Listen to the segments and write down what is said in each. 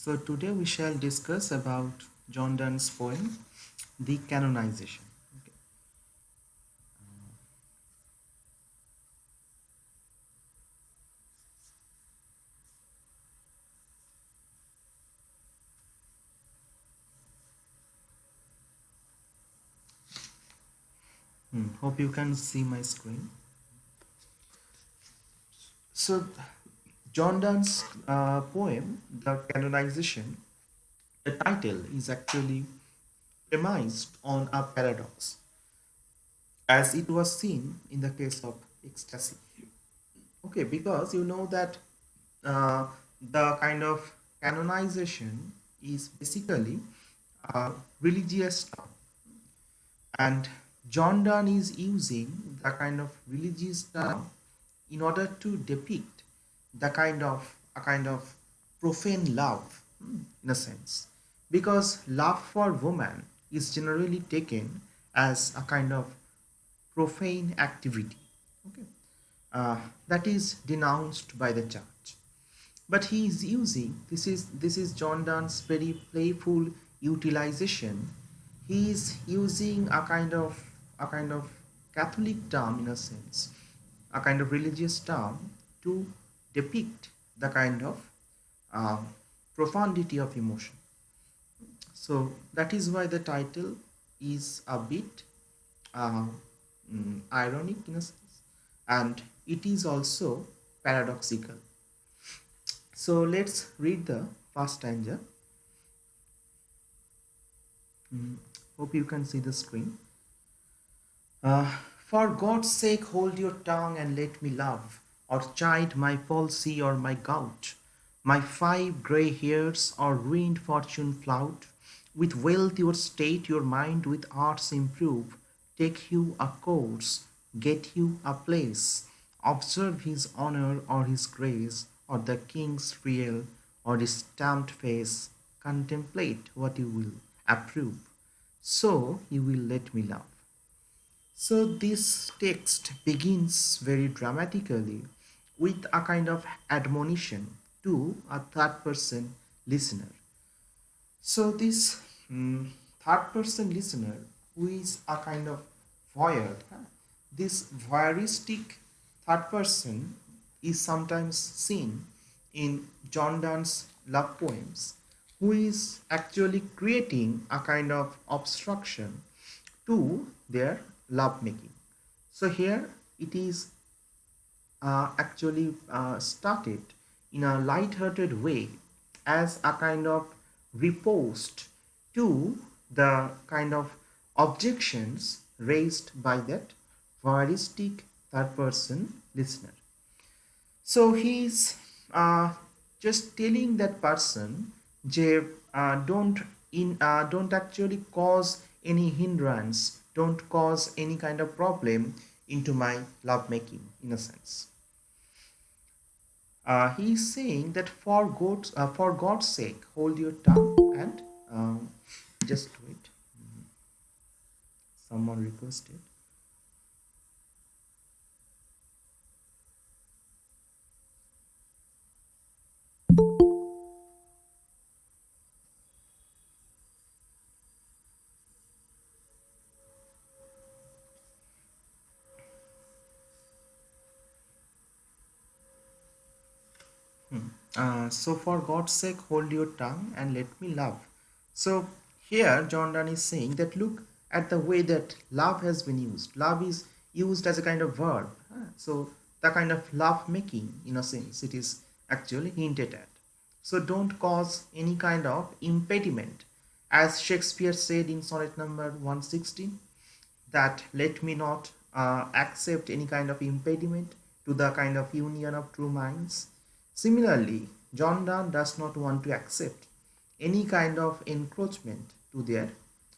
So today we shall discuss about John Donne's poem, The Canonization. Okay. Hope you can see my screen. So John Donne's poem, The Canonization, the title is actually premised on a paradox, as it was seen in the case of ecstasy. Okay, because you know that the kind of canonization is basically a religious term, and John Donne is using the kind of religious term in order to depict the kind of profane love, in a sense, because love for woman is generally taken as a kind of profane activity, okay, that is denounced by the church. But he is using, this is John Donne's very playful utilization. He is using a kind of Catholic term, in a sense, a kind of religious term, to depict the kind of uh, profundity of emotion. So that is why the title is a bit uh, ironic, in a sense, and it is also paradoxical. So let's read the first stanza. Mm, Hope you can see the screen. For God's sake, hold your tongue and let me love, or chide my palsy or my gout, my 5 grey hairs or ruined fortune flout. With wealth your state, your mind with arts improve, take you a course, get you a place, observe his honor or his grace, or the king's real or his stamped face, contemplate what you will approve, so you will let me love. So this text begins very dramatically with a kind of admonition to a third person listener. So this third person listener, who is a kind of voyeur, this voyeuristic third person is sometimes seen in John Donne's love poems, who is actually creating a kind of obstruction to their love making. So here it is actually started in a light-hearted way as a kind of riposte to the kind of objections raised by that voyeuristic third person listener. So he's just telling that person, je, don't actually cause any hindrance, don't cause any kind of problem into my love making, in a sense. He's saying that for God's sake, hold your tongue and just wait. Someone requested. So for God's sake, hold your tongue and let me love. So here John Donne is saying that look at the way that love has been used. Love is used as a kind of verb. So the kind of love making, in a sense, it is actually hinted at. So don't cause any kind of impediment. As Shakespeare said in sonnet number 116, that let me not accept any kind of impediment to the kind of union of true minds. Similarly, John Donne does not want to accept any kind of encroachment to their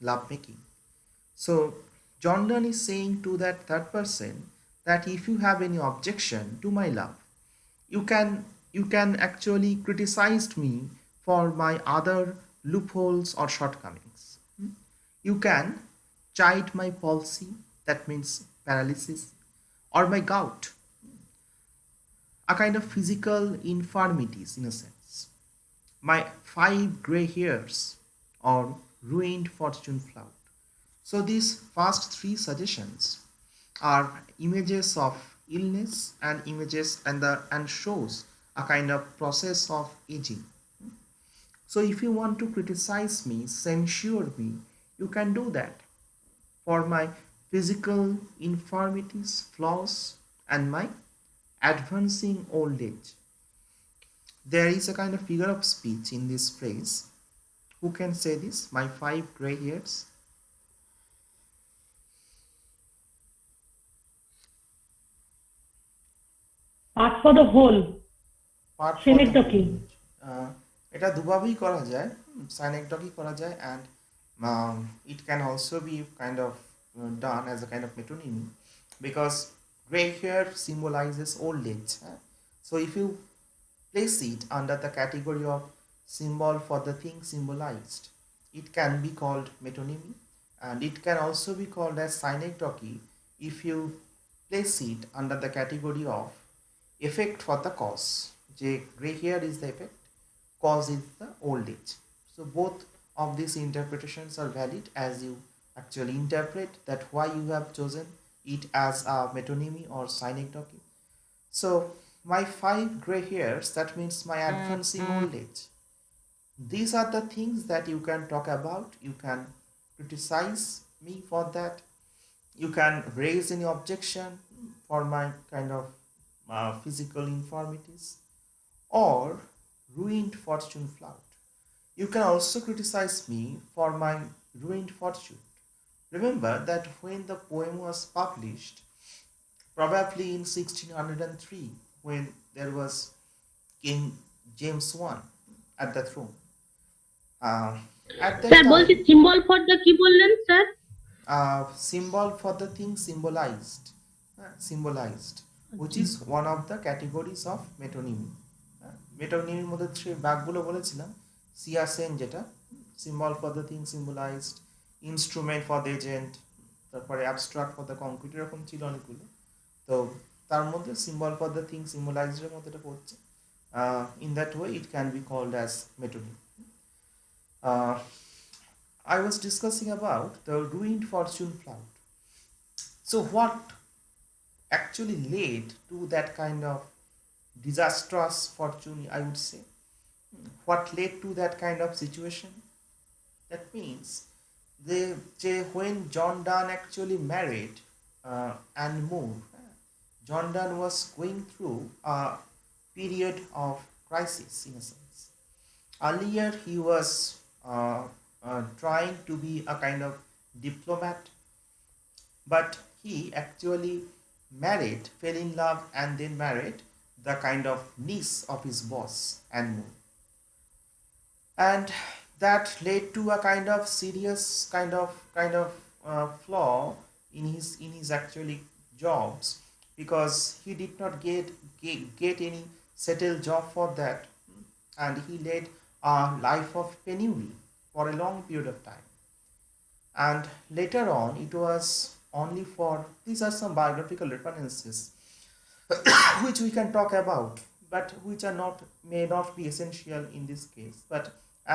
love making. So, John Donne is saying to that third person that if you have any objection to my love, you can actually criticize me for my other loopholes or shortcomings. You can chide my palsy, that means paralysis, or my gout, a kind of physical infirmities, in a sense. my five gray hairs, or ruined fortune flout. So these first three suggestions are images of illness and images and shows a kind of process of aging. So if you want to criticize me, censure me, you can do that for my physical infirmities, flaws, and my advancing old age. There is a kind of figure of speech in this phrase. Who can say this? My five gray hairs. Part for the whole. Part for the whole Synecdoche. age. এটা দুভাবেই করা যায়, সাইনেকডকি করা যায়, and it can also be kind of done as a kind of metonymy, because gray hair symbolizes old age. So if you place it under the category of symbol for the thing symbolized, it can be called metonymy, and it can also be called as synecdoche if you place it under the category of effect for the cause. যে gray hair is the effect, cause is the old age. So both of these interpretations are valid as you actually interpret that why you have chosen it as a metonymy or synecdoche. So my five gray hairs, that means my advancing old age. These are the things that you can talk about. You can criticize me for that. You can raise any objection for my kind of physical infirmities or ruined fortune flout. You can also criticize me for my ruined fortune. Remember that when the poem was published, probably in 1603, when there was King James I at the throne, uh, at that sir বলছি time, symbol ফরটা কি বললেন sir? symbol for the thing symbolized, which is one of the categories of metonymy. মেটোনিমির মধ্যে যে বাঘগুলো বলেছিলাম, সিয়াসেন যেটা, symbol for the thing symbolized, instrument for the agent, তারপরে অ্যাবস্ট্রাক্ট ফর দ্য কংক্রিট, এরকম ছিল অনেকগুলো। তো তার মধ্যে সিম্বল ফর দ্য থিং সিম্বলাইজডের মধ্যে এটা পড়ছে। In that way it can be called as metonym. I was discussing about the ruined fortune flout. So what actually led to that kind of disastrous fortune, I would say? What led to that kind of situation? That means when John Donne actually married and moved, John Donne was going through a period of crisis in a sense. Earlier, he was trying to be a kind of diplomat, but he actually married, fell in love, and then married the kind of niece of his boss and moved. And that led to a kind of serious flaw in his actually jobs, because he did not get any settled job for that, and he led a life of penury for a long period of time. And later on, it was only for, these are some biographical references which we can talk about, but which are not, may not be essential in this case. But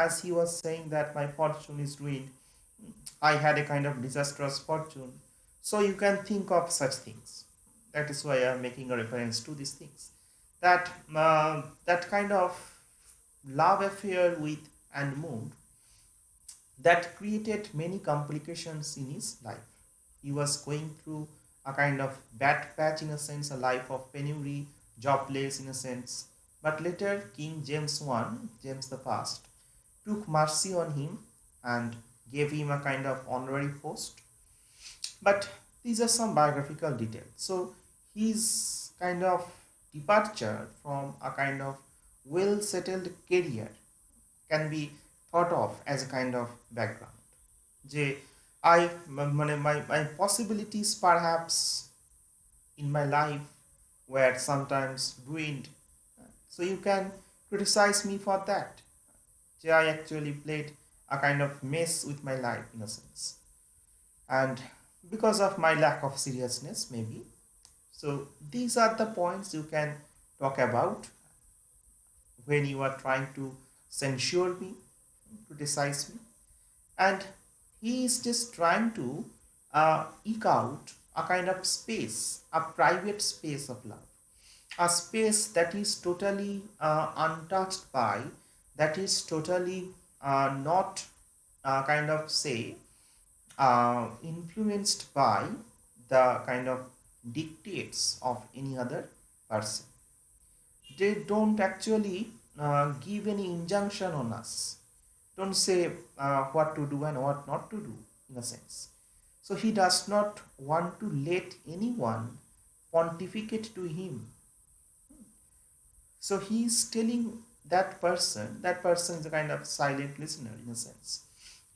as he was saying that my fortune is ruined, I had a kind of disastrous fortune. So you can think of such things. That is why I am making a reference to these things. That kind of love affair with and mood that created many complications in his life. He was going through a kind of bad patch in a sense, a life of penury, jobless in a sense. But later, King James I, James the First, took mercy on him and gave him a kind of honorary post. But these are some biographical details. So his kind of departure from a kind of well settled career can be thought of as a kind of background. যে my possibilities perhaps in my life were sometimes ruined. So you can criticize me for that. I actually played a kind of mess with my life in a sense. And because of my lack of seriousness, maybe. So these are the points you can talk about when you are trying to censure me, criticize me, and he is just trying to eke out a kind of space, a private space of love, a space that is totally untouched by, that is totally not kind of say influenced by the kind of dictates of any other person. They don't actually give any injunction on us, don't say what to do and what not to do, in a sense. So he does not want to let anyone pontificate to him. So he is telling that person is a kind of silent listener, in a sense.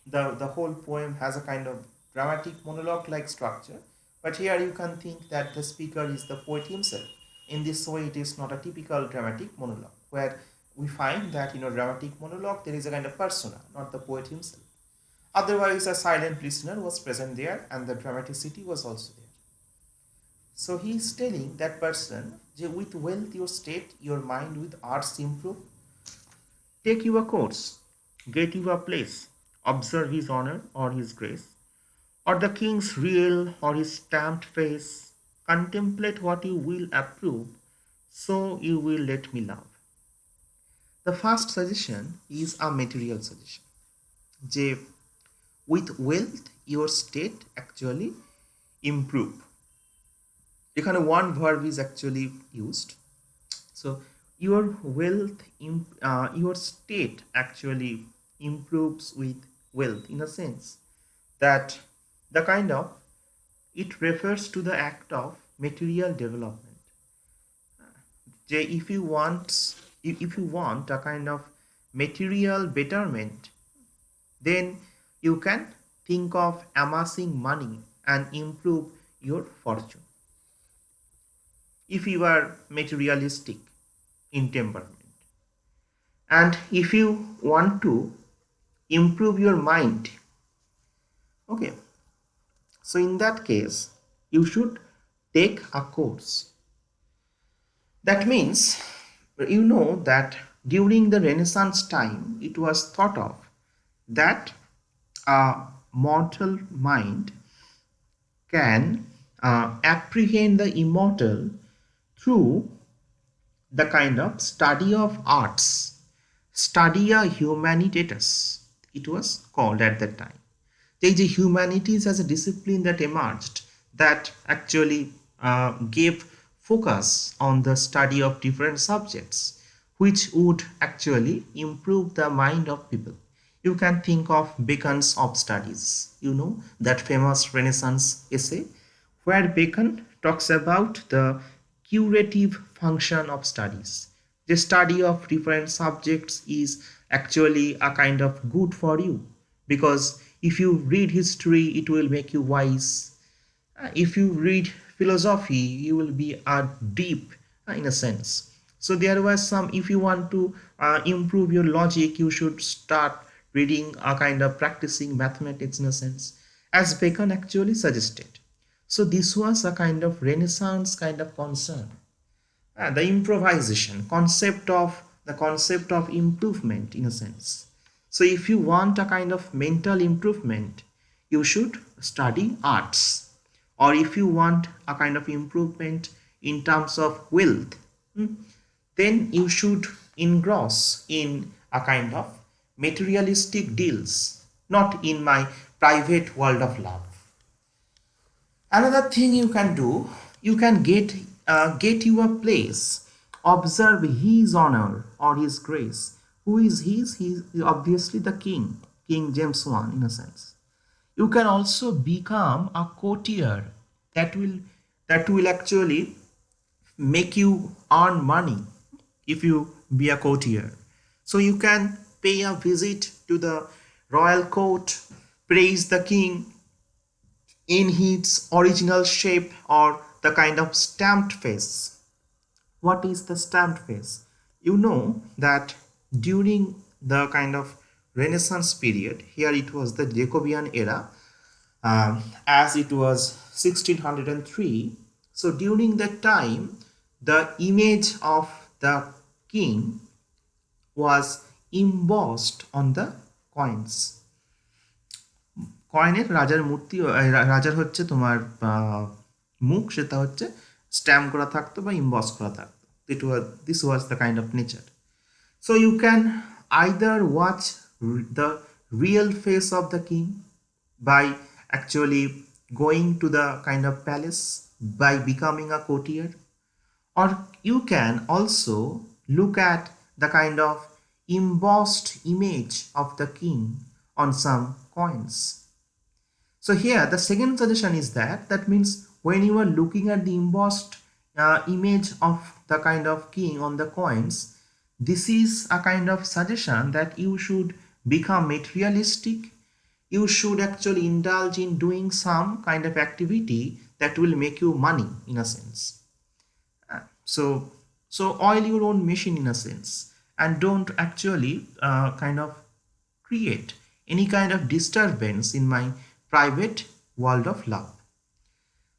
The whole poem has a kind of dramatic monologue like structure, but here you can think that the speaker is the poet himself. In this way, it is not a typical dramatic monologue, where we find that in a dramatic monologue there is a kind of persona, not the poet himself. Otherwise, a silent listener was present there and the dramaticity was also there. So he is telling that person, with wealth your state, your mind with arts improve. Take you a course, get you a place, observe his honor or his grace, or the king's real or his stamped face, contemplate what you will approve, so you will let me love. The first suggestion is a material suggestion. যে with wealth your state actually improve. এখানে one verb is actually used. So your wealth, your state actually improves with wealth, in a sense that the kind of, it refers to the act of material development. যে if you want a kind of material betterment, then you can think of amassing money and improve your fortune. If you are materialistic in temperament, and if you want to improve your mind, okay, so in that case you should take a course. That means, you know that during the Renaissance time it was thought of that a mortal mind can apprehend the immortal through the kind of study of arts, studia humanitatis, it was called at that time. The humanities as a discipline that emerged, that actually gave focus on the study of different subjects, which would actually improve the mind of people. You can think of Bacon's Of Studies, you know, that famous Renaissance essay, where Bacon talks about the curative function of studies. The study of different subjects is actually a kind of good for you, because if you read history, it will make you wise. If you read philosophy, you will be a deep, in a sense. So there was some, if you want to improve your logic, you should start reading a kind of practicing mathematics, in a sense, as Bacon actually suggested. So this was a kind of Renaissance kind of concern. The improvisation concept of, the concept of improvement, in a sense. So if you want a kind of mental improvement, you should study arts. Or if you want a kind of improvement in terms of wealth, then you should engross in a kind of materialistic deals, not in my private world of love. Another thing you can do, you can get you a place, observe his honor or his grace. Who is his? He is obviously the king, King James I, in a sense. You can also become a courtier, that will actually make you earn money if you be a courtier. So you can pay a visit to the royal court, praise the king in its original shape or the kind of stamped face. What is the stamped face? You know that during the kind of Renaissance period, here it was the Jacobean era, as it was 1603. So during that time, the image of the king was embossed on the coins. কয়েনের রাজার মূর্তি রাজার হচ্ছে তোমার মুখ সেটা হচ্ছে stamp করা থাকতো বা ইমবস করা থাকতো। This was the kind of nature. So you can either watch the real face of the king by actually going to the kind of palace by becoming a courtier, or you can also look at the kind of embossed image of the king on some coins. So here the second suggestion is that means when you are looking at the embossed image of the kind of king on the coins, this is a kind of suggestion that you should become materialistic. You should actually indulge in doing some kind of activity that will make you money in a sense. So oil your own machine in a sense, and don't actually kind of create any kind of disturbance in my private world of love.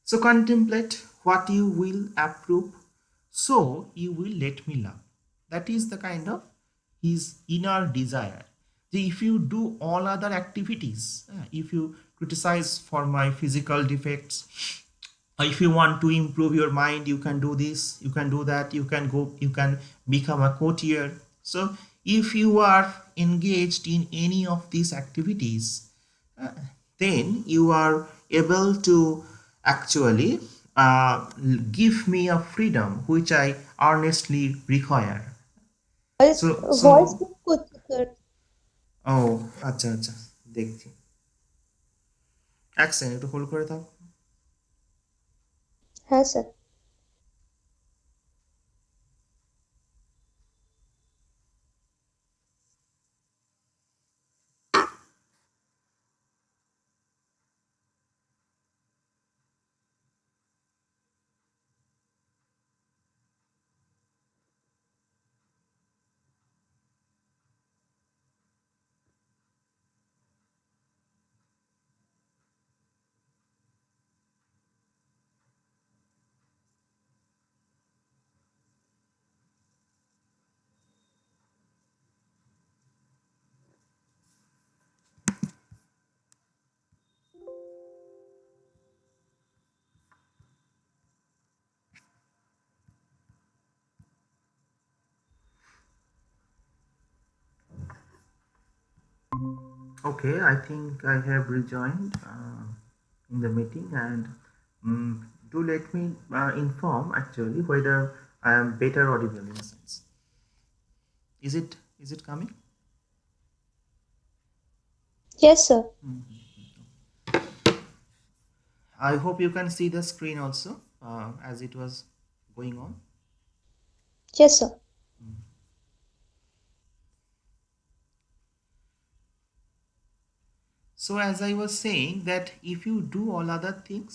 So contemplate what you will approve, so you will let me love. That is the kind of his inner desire. If you do all other activities, if you criticize for my physical defects, if you want to improve your mind, you can do this, you can do that, you can become a courtier. So if you are engaged in any of these activities, uh, then you are able to actually uh, give me a freedom which I earnestly require. Voice so voice so move করছে sir. ও আচ্ছা আচ্ছা, দেখছি, এক second একটু hold করে থাক। হ্যাঁ sir. Okay, I think I have rejoined in the meeting, and do let me inform actually whether I am better audible in a sense. Is it coming? Yes sir. I hope you can see the screen also as it was going on. Yes sir. So as I was saying that if you do all other things,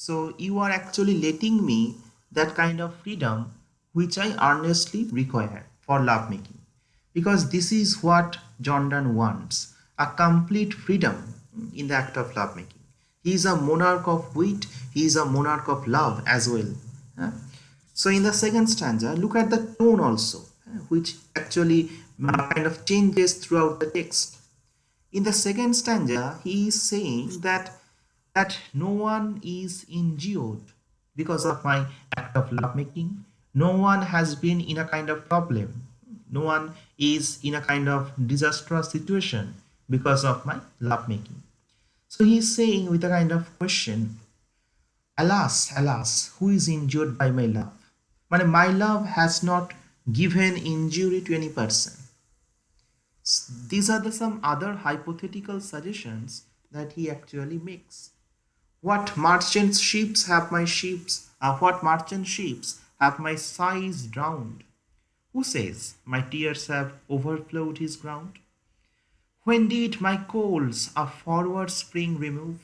so you are actually letting me that kind of freedom which I earnestly require for lovemaking. Because this is what John Donne wants, a complete freedom in the act of lovemaking. He is a monarch of wit, he is a monarch of love as well. Huh? So in the second stanza, look at the tone also, which actually kind of changes throughout the text. In the second stanza, he is saying that no one is injured because of my act of lovemaking. No one has been in a kind of problem. No one is in a kind of disastrous situation because of my lovemaking. So he is saying with a kind of question, alas, alas, who is injured by my love? My love has not given injury to any person. These are some other hypothetical suggestions that he actually makes. What merchant ships have my ships? What merchant ships have my sighs drowned? Who says my tears have overflowed his ground? When did my coals a forward spring remove?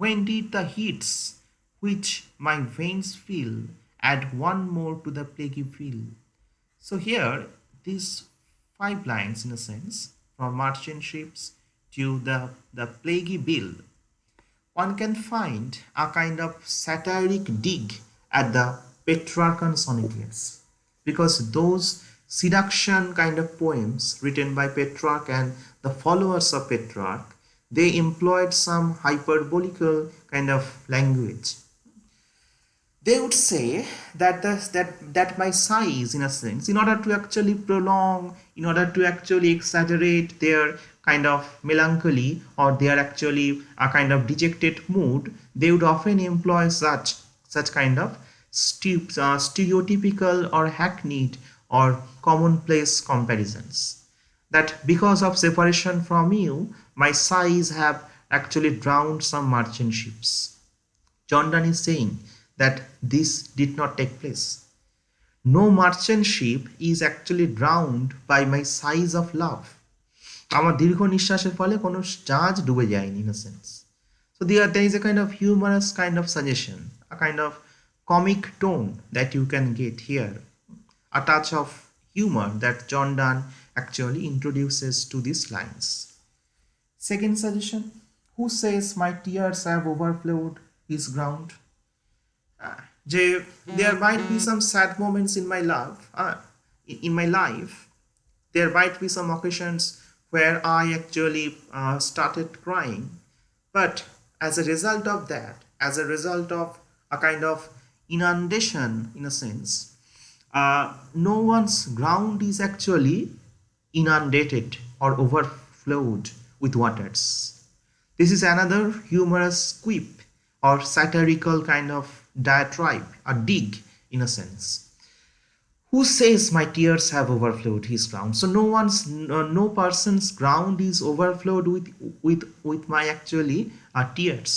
When did the heats which my veins feel add one more to the plaguy fill? So here, these five lines in a sense, from merchant ships to the plaguey bill, one can find a kind of satiric dig at the Petrarchan sonnets, because those seduction kind of poems written by Petrarch and the followers of Petrarch, they employed some hyperbolical kind of language. They would say that that my sighs, in a sense, in order to actually prolong, in order to actually exaggerate their kind of melancholy or their actually a kind of dejected mood, they would often employ such kind of stereotypical or hackneyed or commonplace comparisons, that because of separation from you my sighs have actually drowned some merchant ships. John Donne is saying that this did not take place. No merchant ship is actually drowned by my sighs of love. আমার দীর্ঘ নিঃশ্বাসের ফলে কোনো জাহাজ ডুবে যায়নি, in a sense. So there is a kind of humorous kind of suggestion, a kind of comic tone that you can get here, a touch of humor that John Donne actually introduces to these lines. Second suggestion: who says my tears have overflowed his ground? যে there might be some sad moments in my love, in my life. There might be some occasions where I actually started crying, but as a result of that, as a result of a kind of inundation, in a sense, no one's ground is actually inundated or overflowed with waters. This is another humorous quip or satirical kind of diatribe, a dig, in a sense. Who says my tears have overflowed his ground? So no person's ground is overflowed with my actually tears,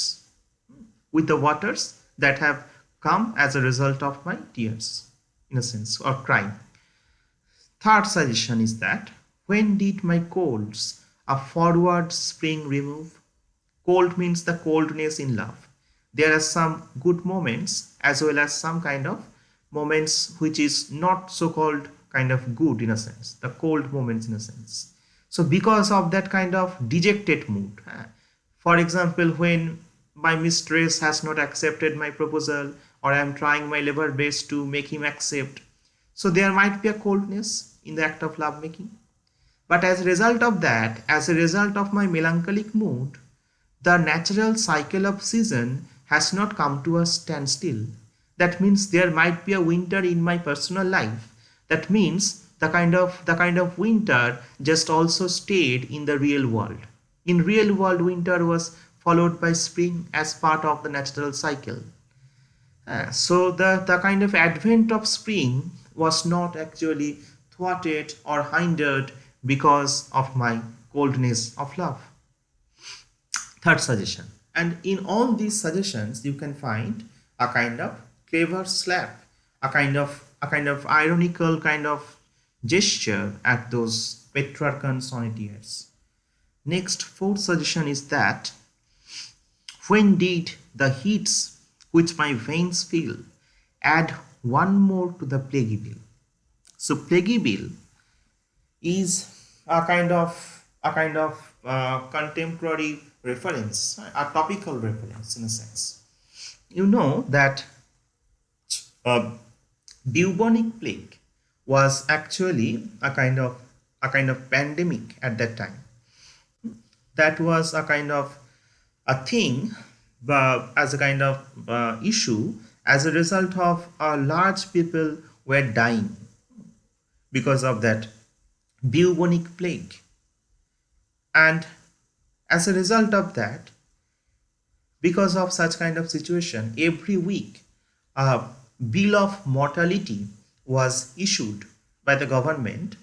with the waters that have come as a result of my tears, in a sense, or crying. Third suggestion is that when did my colds a forward spring remove? Cold means the coldness in love. There are some good moments as well as some kind of moments which is not so called kind of good, in a sense, the cold moments, in a sense. So because of that kind of dejected mood, for example, when my mistress has not accepted my proposal or I am trying my level best to make him accept, so there might be a coldness in the act of love making. But as a result of that, as a result of my melancholic mood, the natural cycle of season has not come to a standstill. That means there might be a winter in my personal life. That means the kind of winter just also stayed in the real world. In real world, winter was followed by spring as part of the natural cycle. So the kind of advent of spring was not actually thwarted or hindered because of my coldness of love. Third suggestion. And in all these suggestions, you can find a kind of clever slap, a kind of ironical kind of gesture at those Petrarchan sonneteers. Next, fourth suggestion is that when did the heats which my veins feel add one more to the plaguey bill? So plaguey bill is a kind of contemporary reference, a topical reference, in a sense. You know that bubonic plague was actually a kind of pandemic at that time. That was a kind of a thing, as a kind of issue, as a result of a large people were dying because of that bubonic plague. And as a result of that, because of such kind of situation, every week a bill of mortality was issued by the government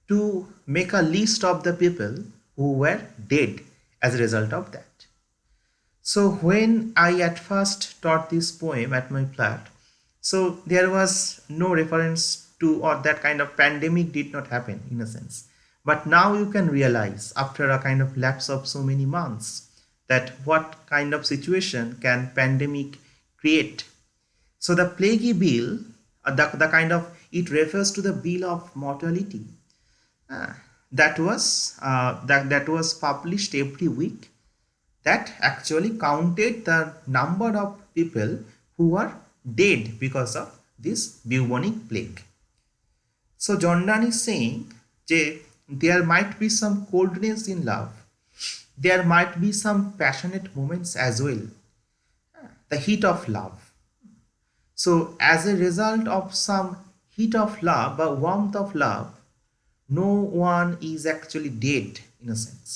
to make a list of the people who were dead as a result of that. So when I at first taught this poem at my flat, so there was no reference to, or that kind of pandemic did not happen, in a sense. But now you can realize, after a kind of lapse of so many months, that what kind of situation can pandemic create. So the plaguey bill, the kind of, it refers to the bill of mortality that was published every week, that actually counted the number of people who are dead because of this bubonic plague. So John Donne is saying that there might be some coldness in love, there might be some passionate moments as well, the heat of love. So, as a result of some heat of love or warmth of love, no one is actually dead in a sense.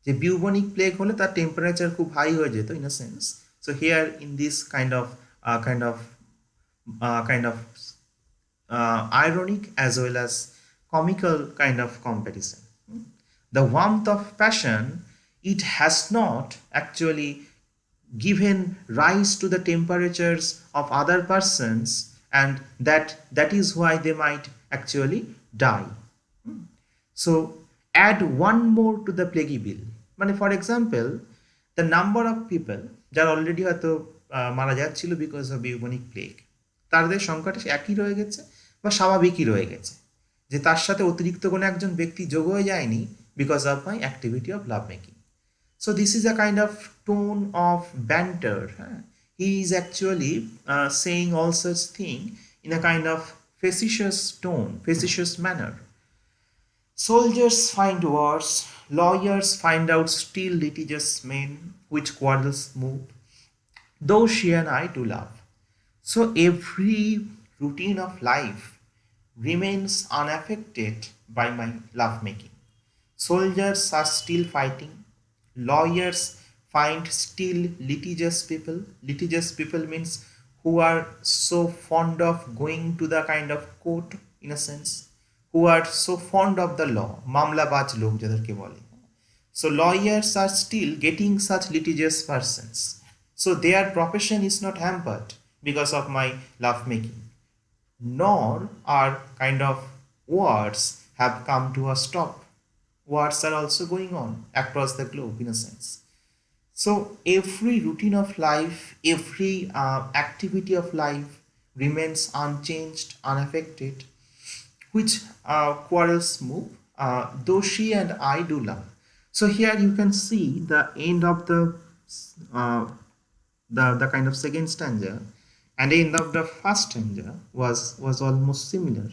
যে bubonic plague হলে তার temperature খুব high হয়ে যেত in a sense. So here in this kind of ironic as well as comical kind of comparison, the warmth of passion, it has not actually given rise to the temperatures of other persons, and that is why they might actually die. So add one more to the plague bill. মানে for example the number of people যারা already হয়তো মারা যাচ্ছিল because of bubonic plague, তাদের সংখ্যাটা একই রয়ে গেছে বা স্বাভাবিকই রয়ে গেছে, যে তার সাথে অতিরিক্ত কোনো একজন ব্যক্তি যোগ হয়ে যায়নি because of my activity of love making. So this is a kind of tone of banter. He is actually saying all such thing in a kind of facetious tone, facetious manner. Soldiers find wars, lawyers find out still litigious men, which quarrels move, though she and I do love. So every routine of life remains unaffected by my love making. Soldiers are still fighting. Lawyers find still litigious people. Litigious people means who are so fond of going to the kind of court in a sense, who are so fond of the law, মামলাবাজ লোক যাদেরকে বলে. So lawyers are still getting such litigious persons. So their profession is not hampered because of my love making. Nor are kind of wars have come to a stop. Wars are also going on across the globe in a sense. So every routine of life, every activity of life remains unchanged, unaffected, which quarrels move, though she and I do love. So here you can see the end of uh, the kind of second stanza, and the end of the first stanza was almost similar.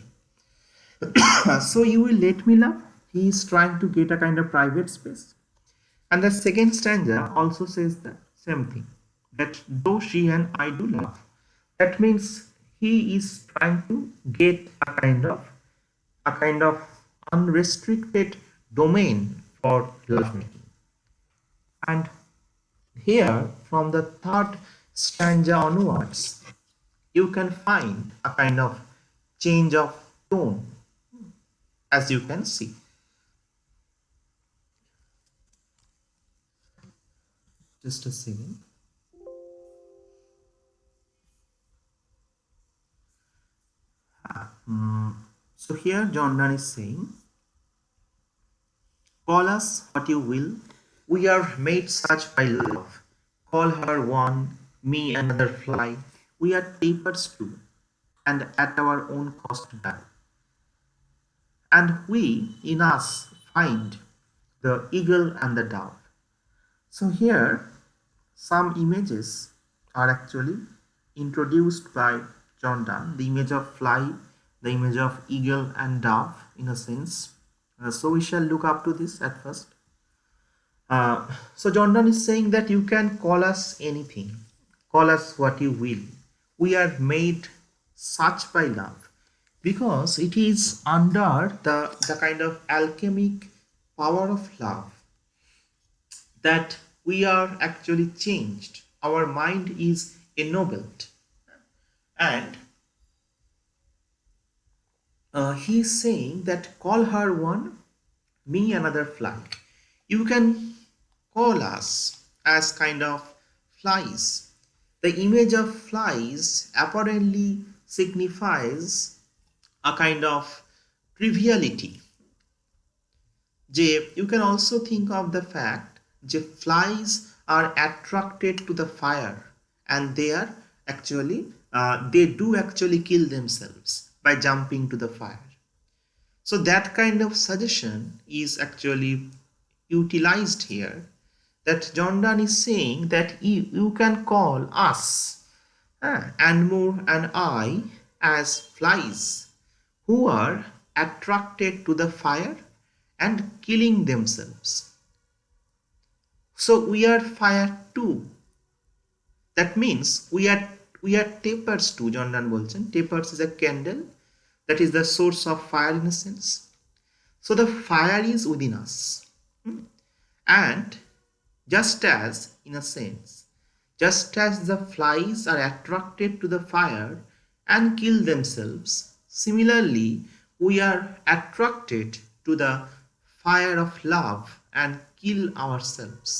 So you will let me love. He is trying to get a kind of private space. And the second stanza also says the same thing, that though she and I do love. That means he is trying to get a kind of unrestricted domain for lovemaking. And here, from the third stanza onwards, you can find a kind of change of tone, as you can see. Just a second. So here John Donne is saying, call us what you will, we are made such by love. Call her one, me another fly, we are tapers too, and at our own cost die. And we in us find the eagle and the dove. So here some images are actually introduced by John Donne, the image of fly, the image of eagle and dove in a sense. So we shall look up to this at first. So John Donne is saying that you can call us anything, call us what you will. We are made such by love, because it is under the kind of alchemic power of love that we are actually changed. Our mind is ennobled. And he is saying that call her one, me another fly. You can call us as kind of flies. The image of flies apparently signifies a kind of triviality. You can also think of the fact that flies are attracted to the fire, and they are actually they do actually kill themselves by jumping to the fire. So that kind of suggestion is actually utilized here, that John Donne is saying that you can call us, Anmore and I, as flies, who are attracted to the fire and killing themselves. So we are fire too. That means we are tapers too. John Donne বলছেন tapers is a candle, that is the source of fire in a sense. So the fire is within us. And just as, in a sense, just as the flies are attracted to the fire and kill themselves, similarly, we are attracted to the fire of love and kill ourselves.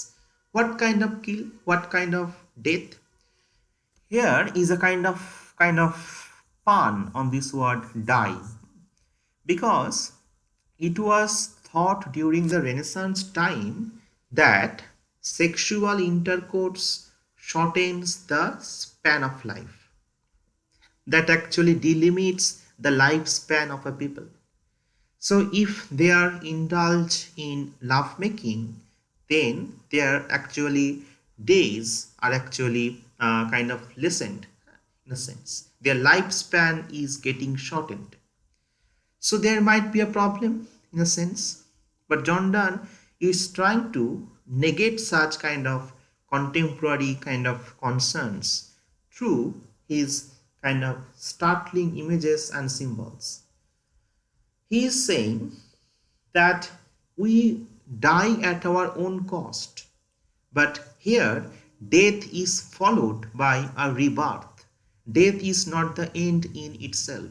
What kind of kill? What kind of death? Here is a kind of pun on this word die, because it was thought during the Renaissance time that sexual intercourse shortens the span of life, that actually delimits the lifespan of a people. So if they are indulged in lovemaking, then their actually days are actually kind of lessened in a sense. Their lifespan is getting shortened. So there might be a problem in a sense, but John Donne is trying to negate such kind of contemporary kind of concerns through his kind of startling images and symbols. He is saying that we die at our own cost, but here death is followed by a rebirth. Death is not the end in itself.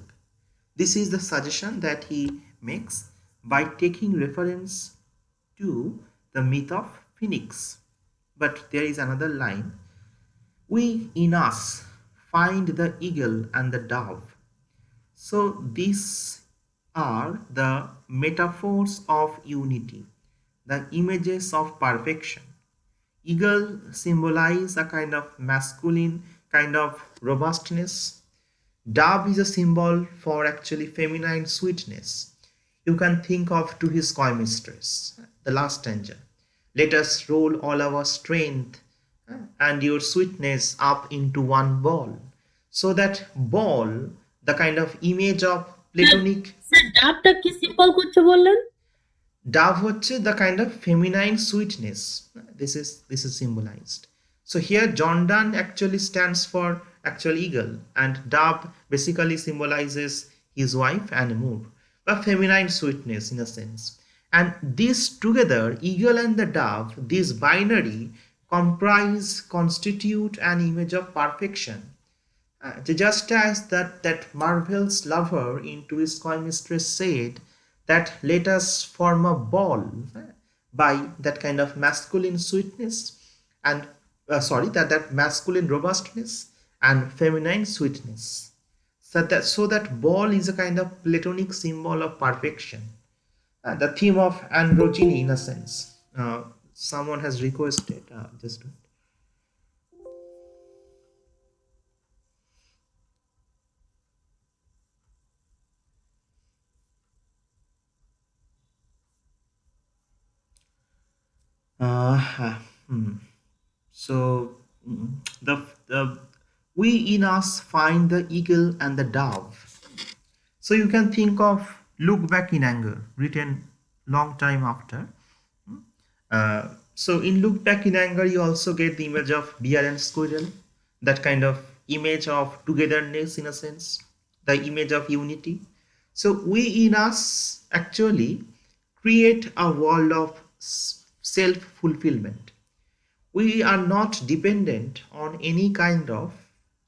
This is the suggestion that he makes by taking reference to the myth of Phoenix. But there is another line: we in us find the eagle and the dove. So these are the metaphors of unity, the images of perfection. Eagle symbolize a kind of masculine kind of robustness. Dove is a symbol for actually feminine sweetness. You can think of to his coy mistress, the last stanza. Let us roll all our strength and your sweetness up into one ball. So that ball, the kind of image of sir platonic sir ডাবটা কি symbol করছে বললেন? dove হচ্ছে the kind of feminine sweetness. This is symbolized. So here John Donne actually stands for actual eagle, and dove basically symbolizes his wife and Moore, a feminine sweetness in a sense. And these together, eagle and the dove, this binary constitute an image of perfection. Just as that Marvel's lover into his coy mistress said that let us form a ball by that kind of masculine sweetness and that masculine robustness and feminine sweetness. So that ball is a kind of platonic symbol of perfection. The theme of androgyny in a sense. Someone has requested just uh, hmm. So the we in us find the eagle and the dove. So you can think of Look Back in Anger, written long time after. So in Look Back in Anger, you also get the image of deer and squirrel, that kind of image of togetherness in a sense, the image of unity. So we in us actually create a world of self-fulfillment. We are not dependent on any kind of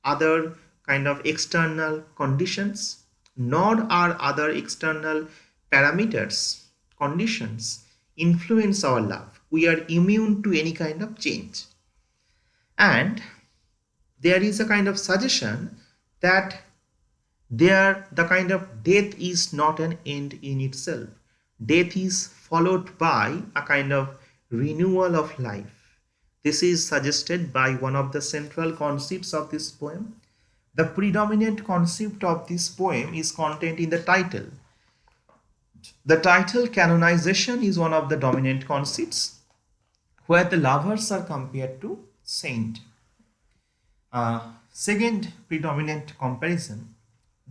other kind of external conditions, nor are other external parameters, conditions influence our love. We are immune to any kind of change. And there is a kind of suggestion that the kind of death is not an end in itself. Death is followed by a kind of renewal of life. This is suggested by one of the central concepts of this poem. The predominant concept of this poem is contained in the title. The title Canonization is one of the dominant concepts, where the lovers are compared to saint. Second predominant comparison,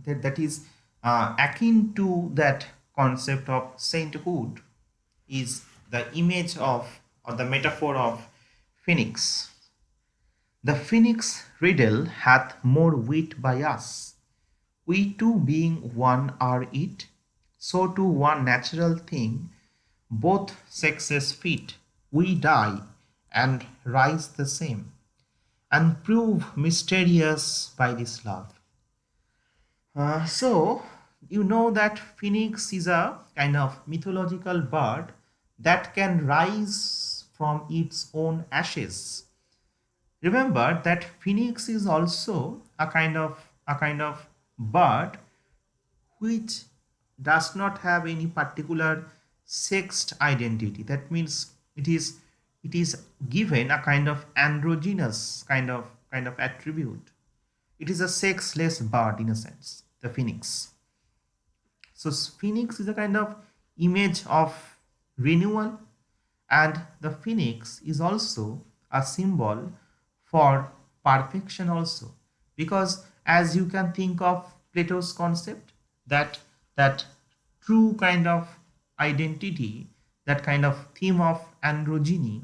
that is Akin to that concept of sainthood is the image of or the metaphor of phoenix. The phoenix riddle hath more wit by us. We two being one are it, so to one natural thing, both sexes fit, we die and rise the same, and prove mysterious by this love. So, you know that phoenix is a kind of mythological bird that can rise from its own ashes. Remember that phoenix is also a kind of bird which does not have any particular sexed identity. That means it is given a kind of androgynous kind of attribute. It is a sexless bird in a sense, the phoenix. So phoenix is a kind of image of renewal, and the phoenix is also a symbol for perfection also, because as you can think of Plato's concept, that true kind of identity, that kind of theme of androgyny,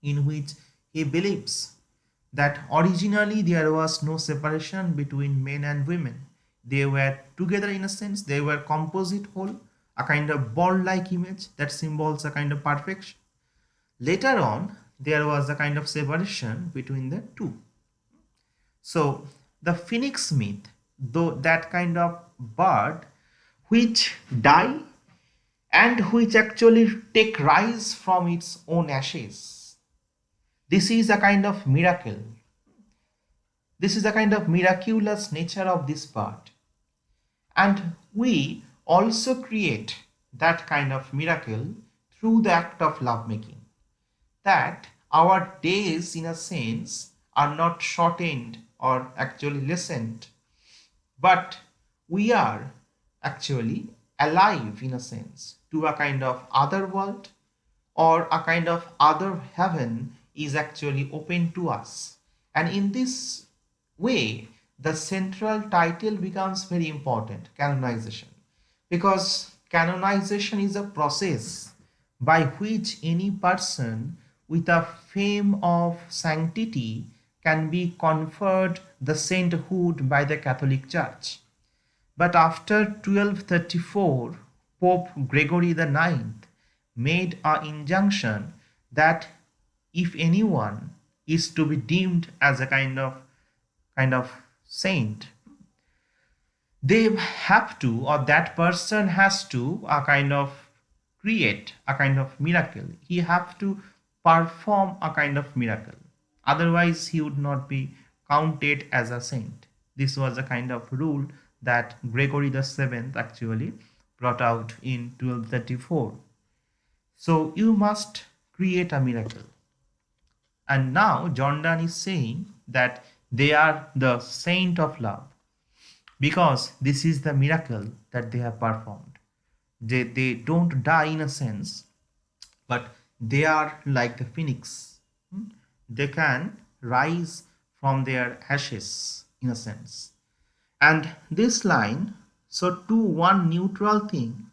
in which he believes that originally there was no separation between men and women. They were together in a sense, they were composite whole, a kind of ball like image that symbols a kind of perfection. Later on, there was a kind of separation between the two. So, the phoenix myth, though that kind of bird which die and which actually take rise from its own ashes, this is a kind of miracle. This is a kind of miraculous nature of this bird. And we also create that kind of miracle through the act of lovemaking. That our days, in a sense, are not shortened or actually lessened, but we are actually alive, in a sense, to a kind of other world, or a kind of other heaven is actually open to us. And in this way, the central title becomes very important, canonization, because canonization is a process by which any person with a fame of sanctity can be conferred the sainthood by the Catholic Church. But after 1234, Pope Gregory the Ninth made an injunction that if anyone is to be deemed as a kind of saint, they have to, or that person has to, a kind of create a kind of miracle. He have to perform a kind of miracle, otherwise he would not be counted as a saint. This was a kind of rule that Gregory the Seventh actually brought out in 1234. So you must create a miracle. And now John Donne is saying that they are the saint of love, because this is the miracle that they have performed. They don't die in a sense, but they are like the phoenix. They can rise from their ashes in a sense. And this line, so to one neutral thing,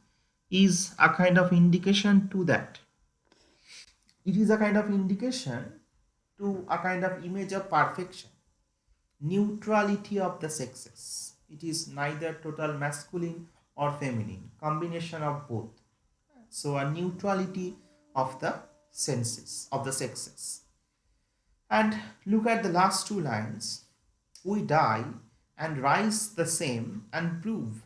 is a kind of indication to that. It is a kind of indication to a kind of image of perfection, neutrality of the sexes. It is neither total masculine or feminine, combination of both. So a neutrality of the senses, of the sexes. And look at the last two lines. We die and rise the same and prove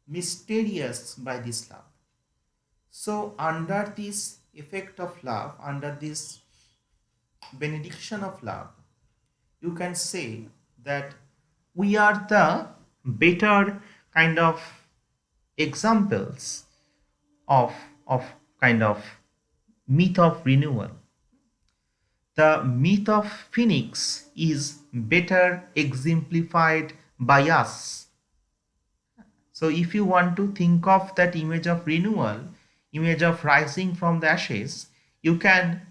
mysterious by this love. So under this effect of love, under this benediction of love, you can say that we are the better kind of examples of of kind of myth of renewal. The myth of phoenix is better exemplified by us. So if you want to think of that image of renewal, image of rising from the ashes, you can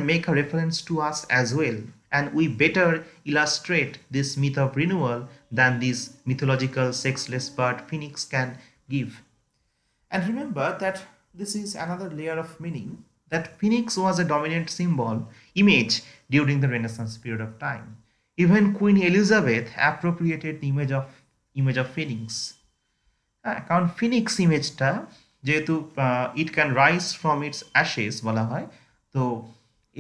make a reference to us as well, and we better illustrate this myth of renewal than this mythological sexless bird phoenix can give. And remember that this is another layer of meaning, that phoenix was a dominant image during the Renaissance period of time. Even Queen Elizabeth appropriated the image of phoenix. কারণ Phoenix ইমেজটা যেহেতু it can rise from its Ashes বলা হয়, তো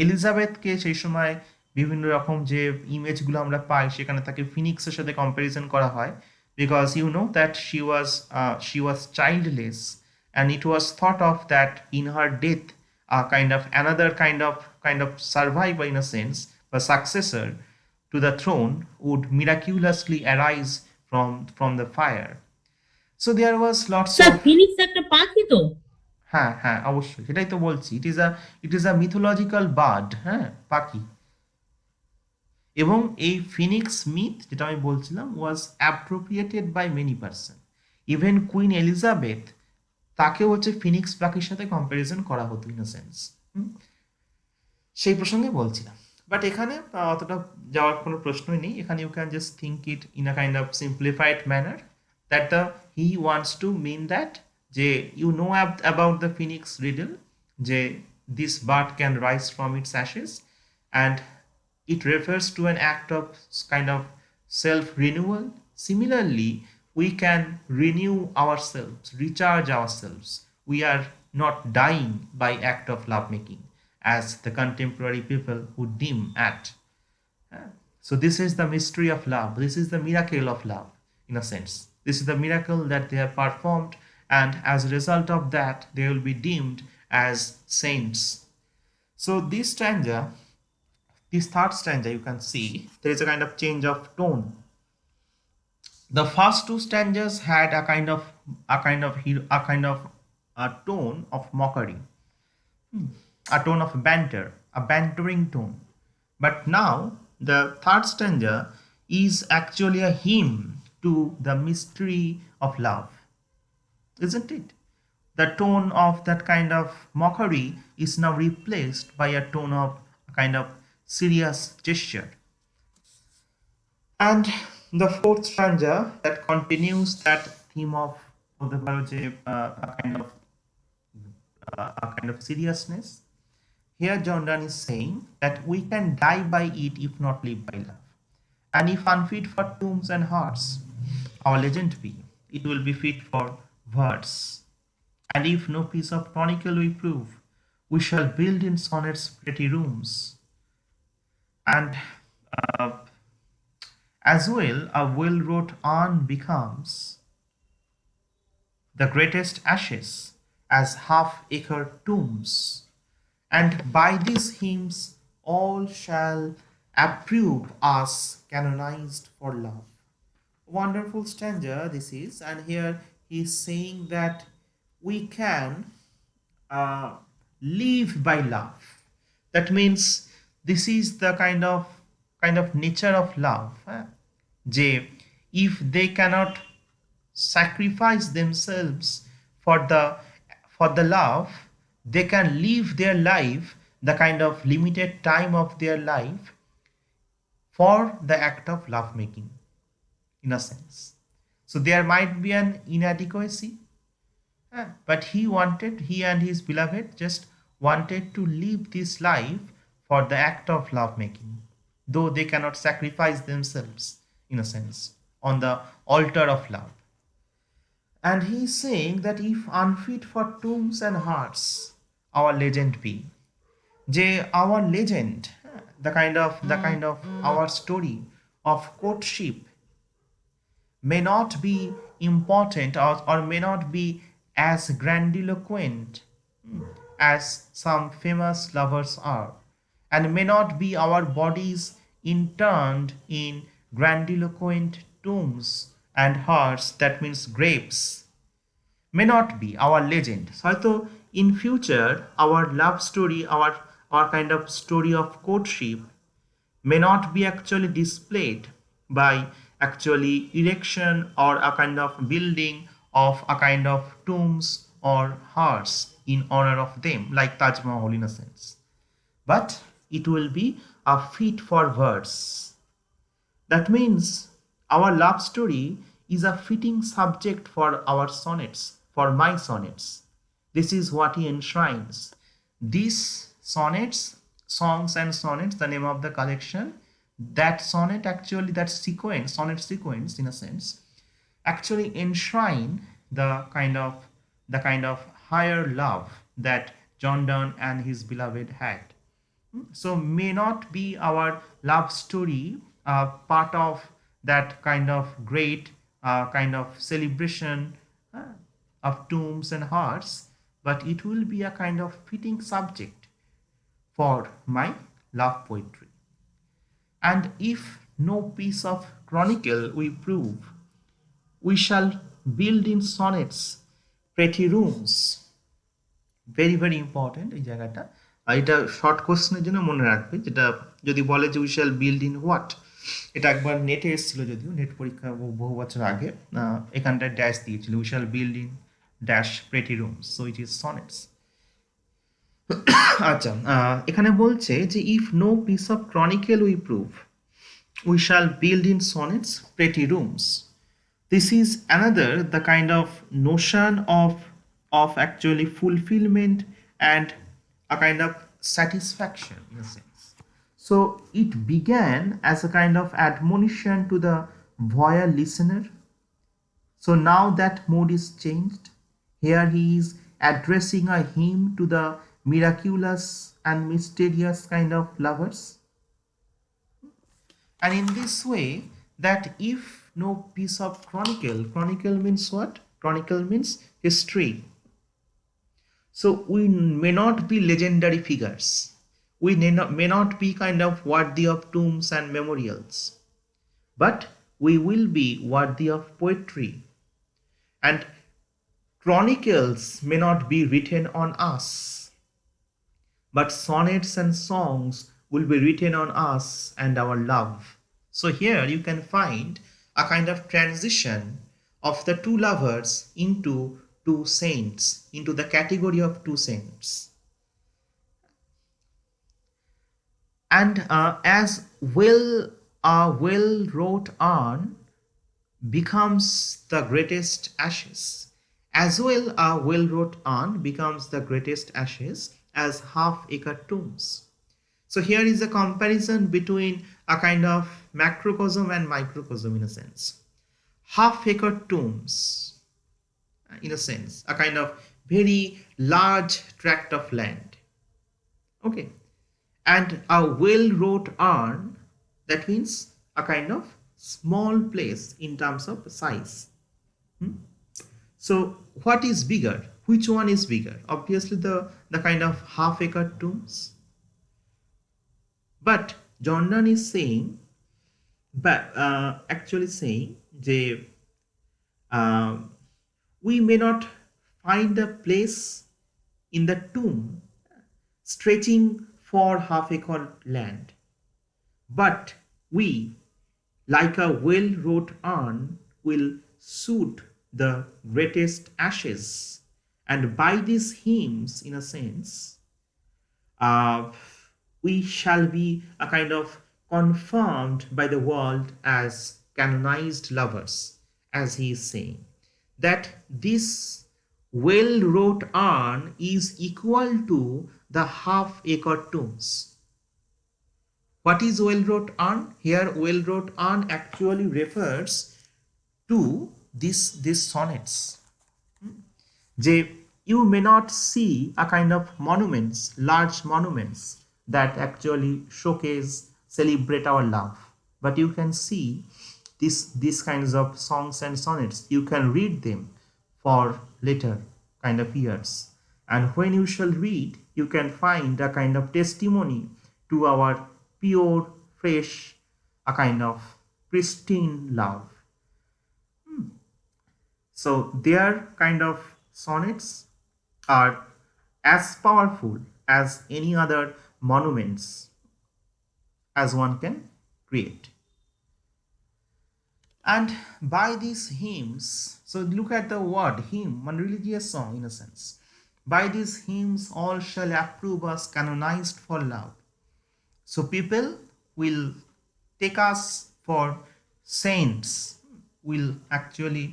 এলিজাবেথকে সেই সময় বিভিন্ন রকম যে ইমেজগুলো আমরা পাই সেখানে তাকে ফিনিক্সের সাথে কম্প্যারিজন করা হয়, because you know that she was childless and it was thought of that in her death kind of survivor in a sense, a successor to the throne would miraculously arise from the fire. So there was lots sir of, phoenix একটা পাখি তো? হ্যাঁ হ্যাঁ অবশ্যই সেটাই তো বলছি, it is a mythological bird, হ্যাঁ পাখি। এবং এই ফিনিক্স মিথ যেটা আমি বলছিলাম was appropriated by many person. Even Queen Elizabeth তাকেও হচ্ছে ফিনিক্স পাখির সাথে কম্প্যারিজন করা হতো ইন আ সেন্স। সেই প্রসঙ্গে বলছিলাম, বাট এখানে অতটা যাওয়ার কোনো প্রশ্নই নেই। এখানে you can just think it in a kind of simplified manner, that he wants to mean that যে you know about the phoenix riddle, যে this bird can rise from its ashes and it refers to an act of kind of self renewal. Similarly, we can renew ourselves, recharge ourselves. We are not dying by act of lovemaking as the contemporary people would deem at. So this is the mystery of love, this is the miracle of love in a sense. This is the miracle that they have performed, and as a result of that they will be deemed as saints. So this third stanza, you can see there is a kind of change of tone. The first two stanzas had a tone of mockery, a tone of banter, a bantering tone. But now the third stanza is actually a hymn to the mystery of love, isn't it? The tone of that kind of mockery is now replaced by a tone of a kind of serious gesture. And the fourth stanza that continues that theme of the a kind of seriousness. Here John Donne is saying that we can die by it if not live by love. And if unfit for tombs and hearts, our legend be, it will be fit for words. And if no piece of chronicle we prove, we shall build in sonnets pretty rooms. And as well, a well-wrought urn becomes the greatest ashes as half-acre tombs. And by these hymns all shall approve us canonized for love. Wonderful stanza this is, and here he is saying that we can live by love. That means this is the kind of nature of love, যে if they cannot sacrifice themselves for the love, they can live their life, the kind of limited time of their life, for the act of love making in a sense. So there might be an inadequacy, but he and his beloved just wanted to live this life for the act of love making, though they cannot sacrifice themselves in a sense on the altar of love. And he is saying that if unfit for tombs and hearts, our legend be, যে our legend, the kind of our story of courtship may not be important, or may not be as grandiloquent as some famous lovers are, and may not be our bodies interned in grandiloquent tombs and hearts, that means graves, may not be our legend. So in future our love story, our kind of story of courtship may not be actually displayed by actually erection or a kind of building of a kind of tombs or hearts in honor of them, like Taj Mahal in a sense, but it will be a fit for words. That means Our love story is a fitting subject for our sonnets, for my sonnets. This is what he enshrines. These sonnets, songs and sonnets, the name of the collection, that sonnet actually, that sequence, sonnet sequence in a sense, actually enshrine the kind of higher love that John Donne and his beloved had. So may not be our love story part of that kind of great kind of celebration uh, of tombs and hearts, but it will be a kind of fitting subject for my love poetry. And if no piece of chronicle we prove, we shall build in sonnets pretty rooms. Very very important এই জায়গাটা। আর এটা short কোশ্চেনের জন্য মনে রাখবে, যেটা যদি বলে যে we shall build in what, এটা একবার নেটে এসেছিল, যদিও নেট পরীক্ষা বহু বছর আগে এখানটায় ড্যাশ দিয়েছিল, we shall build in dash pretty rooms, so it is sonnets. আচ্ছা, এখানে বলছে যে if no piece of chronicle we prove, we shall build in sonnets pretty rooms. This is another the kind of notion of actually fulfillment and a kind of satisfaction in a sense. So it began as a kind of admonition to the voyeur listener. So now that mood is changed. Here he is addressing a hymn to the miraculous and mysterious kind of lovers. And in this way, that if no piece of chronicle means what? Chronicle means history. So we may not be legendary figures. We may not be kind of worthy of tombs and memorials. But we will be worthy of poetry. And chronicles may not be written on us, but sonnets and songs will be written on us and our love. So here you can find a kind of transition of the two lovers into two saints, into the category of two saints. And as well wrote on becomes the greatest ashes, as well wrote on becomes the greatest ashes as half-acre tombs. So here is a comparison between a kind of macrocosm and microcosm in a sense. Half-acre tombs, in a sense, a kind of very large tract of land. Okay. And a well-wrought urn, that means a kind of small place in terms of size. So what is bigger? Which one is bigger? Obviously the kind of half-acre tombs. But John Donne is saying, actually saying, we may not find a place in the tomb stretching for half-acre land, but we, like a well-wrought urn, will suit the greatest ashes, and by these hymns, in a sense, we shall be a kind of confirmed by the world as canonized lovers, as he is saying, that this well-wrought urn is equal to the half-acre tombs. What is well-wrought urn? Here well-wrought urn actually refers to these sonnets. You may not see a kind of monuments, large monuments that actually showcase, celebrate our love, but you can see these kinds of songs and sonnets. You can read them for later kind of years, and when you shall read, you can find a kind of testimony to our pure, fresh, a kind of pristine love. So their kind of sonnets are as powerful as any other monuments as one can create. And by these hymns, so look at the word hymn, one religious song in a sense. By these hymns all shall approve us canonized for love. So people will take us for saints will actually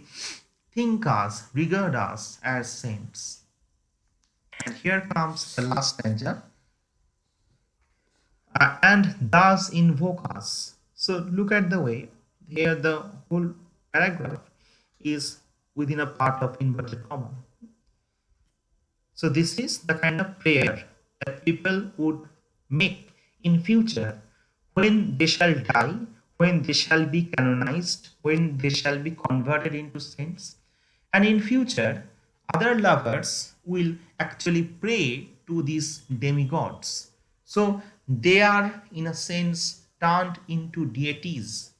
think us, regard us as saints. And here comes the last stanza, and thus invoke us. So look at the way here the whole paragraph is within a part of inverted comma. So this is the kind of prayer that people would make in future when they shall die, when they shall be canonized, when they shall be converted into saints. And in future, other lovers will actually pray to these demigods. So they are, in a sense, turned into deities.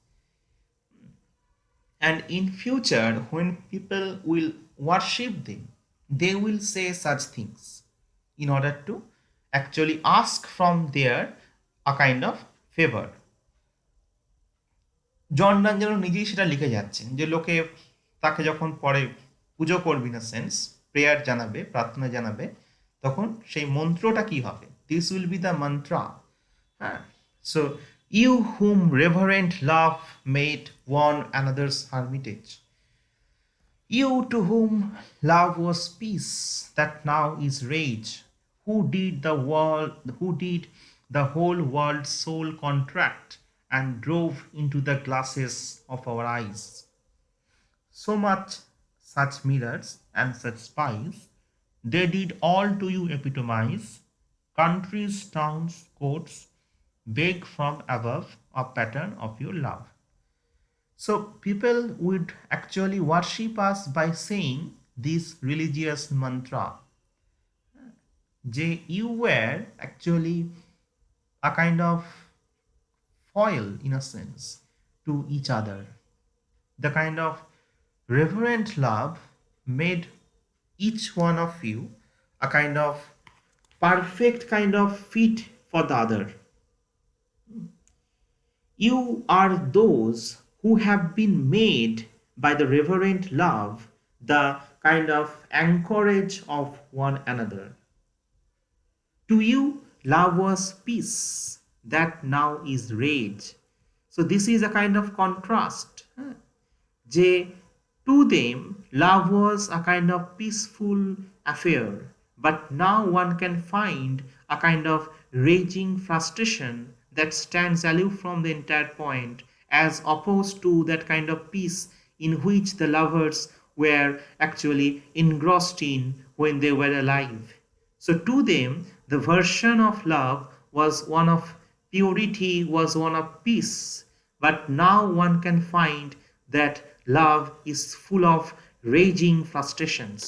And in future, when people will worship them, they will say such things in order to actually ask from there a kind of favor. জন ডান যেন নিজেই সেটা লিখে যাচ্ছেন যে লোকে তাকে যখন পরে পুজো করবে ইন সেন্স প্রেয়ার জানাবে, প্রার্থনা জানাবে, তখন সেই মন্ত্রটা কি হবে? This will be the mantra. হ্যাঁ, so you whom reverent love made one another's hermitage, you to whom love was peace that now is rage, who did the whole world's soul contract and drove into the glasses of our eyes. So much such mirrors and such spies, they did all to you epitomize, countries, towns, courts, beg from above a pattern of your love. So people would actually worship us by saying this religious mantra. You were actually a kind of foil in a sense to each other. The kind of reverent love made each one of you a kind of perfect kind of fit for the other. You are those who have been made by the reverent love the kind of anchorage of one another. To you, love was peace that now is rage. So this is a kind of contrast. যে to them, love was a kind of peaceful affair, but now one can find a kind of raging frustration that stands aloof from the entire point, as opposed to that kind of peace in which the lovers were actually engrossed in when they were alive. So to them, the version of love was one of purity, was one of peace, but now one can find that love is full of raging frustrations.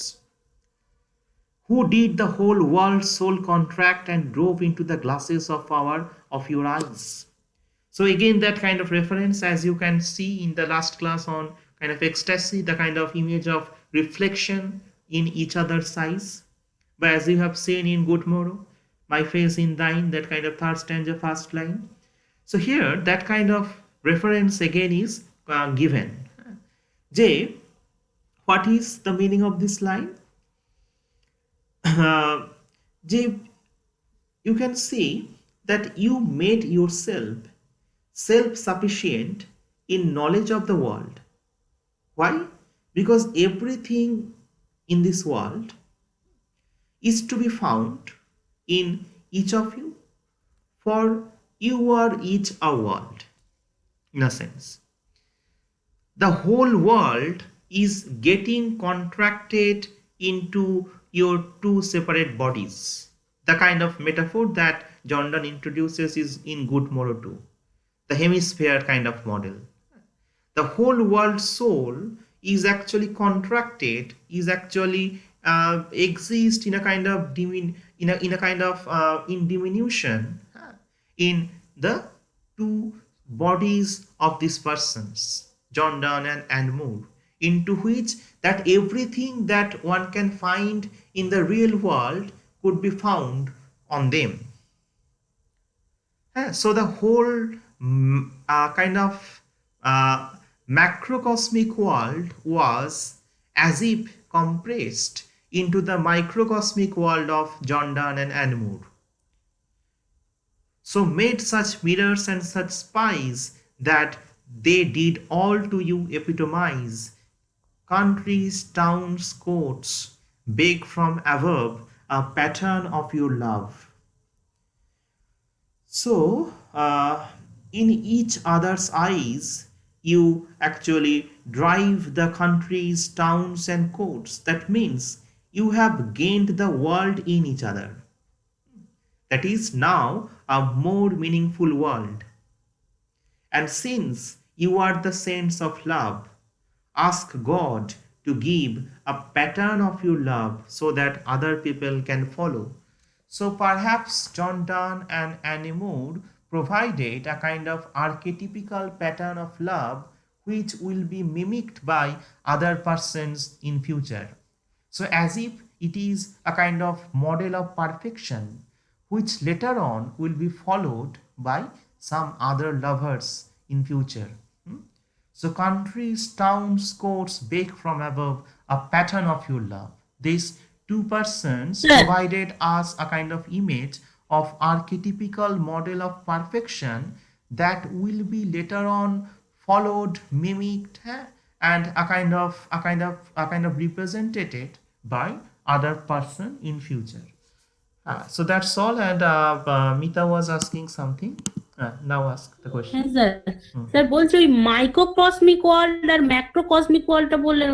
Who did the whole world's soul contract and drove into the glasses of your eyes. So again, that kind of reference, as you can see in the last class on kind of ecstasy, the kind of image of reflection in each other's eyes. But as you have seen in Good Morrow, my face in thine, that kind of third stanza, first line. So here, that kind of reference again is given. J, what is the meaning of this line? J, you can see that you made yourself self-sufficient in knowledge of the world. Why? Because everything in this world is to be found in each of you, for you are each a world, in a sense. The whole world is getting contracted into your two separate bodies. The kind of metaphor that John Donne introduces is in Good Morrow too, the hemisphere kind of model. The whole world soul is actually contracted, is actually exist in a kind of in diminution in the two bodies of these persons, John Donne and Moore, into which that everything that one can find in the real world could be found on them. So the whole kind of macrocosmic world was as if compressed into the microcosmic world of John Donne and Moore. So made such mirrors and such spies that They did all to you epitomize countries, towns, courts, beg from above a pattern of your love. So, in each other's eyes, you actually drive the countries, towns, and courts. That means you have gained the world in each other. That is now a more meaningful world. And since you are the saints of love, ask God to give a pattern of your love so that other people can follow. So perhaps John Donne and Annie Moore provided a kind of archetypical pattern of love which will be mimicked by other persons in future. So as if it is a kind of model of perfection which later on will be followed by some other lovers in future. So countries, towns, courts bake from above a pattern of your love. These two persons sir provided us a kind of image of archetypical model of perfection that will be later on followed, mimicked, and a kind of represented by other person in future. So that's all. And Mita was asking something. Now ask the হ্যাঁ question. Sir sir বলছি ওই মাইক্রোকসমিক world আর ম্যাক্রোকসমিক ওয়ার্ল্ডটা বললেন